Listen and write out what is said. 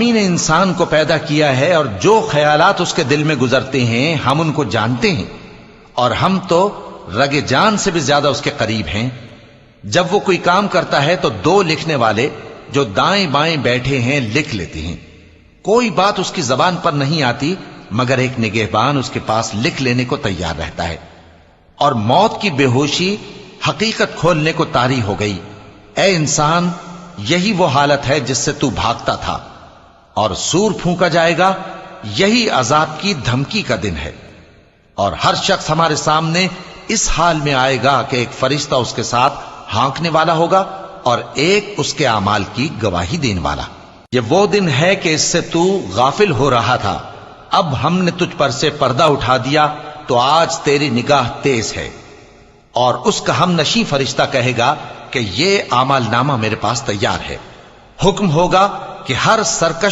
ہی نے انسان کو پیدا کیا ہے اور جو خیالات اس کے دل میں گزرتے ہیں ہم ان کو جانتے ہیں، اور ہم تو رگ جان سے بھی زیادہ اس کے قریب ہیں۔ جب وہ کوئی کام کرتا ہے تو دو لکھنے والے جو دائیں بائیں بیٹھے ہیں لکھ لیتے ہیں۔ کوئی بات اس کی زبان پر نہیں آتی مگر ایک نگہبان اس کے پاس لکھ لینے کو تیار رہتا ہے۔ اور موت کی بے ہوشی حقیقت کھولنے کو طاری ہو گئی۔ اے انسان، یہی وہ حالت ہے جس سے تو بھاگتا تھا، اور سور پھونکا جائے گا، یہی عذاب کی دھمکی کا دن ہے۔ اور ہر شخص ہمارے سامنے اس حال میں آئے گا کہ ایک فرشتہ اس کے ساتھ ہانکنے والا ہوگا اور ایک اس کے اعمال کی گواہی دینے والا۔ یہ وہ دن ہے کہ اس سے تو غافل ہو رہا تھا، اب ہم نے تجھ پر سے پردہ اٹھا دیا تو آج تیری نگاہ تیز ہے۔ اور اس کا ہم نشیں فرشتہ کہے گا کہ یہ اعمال نامہ میرے پاس تیار ہے۔ حکم ہوگا کہ ہر سرکش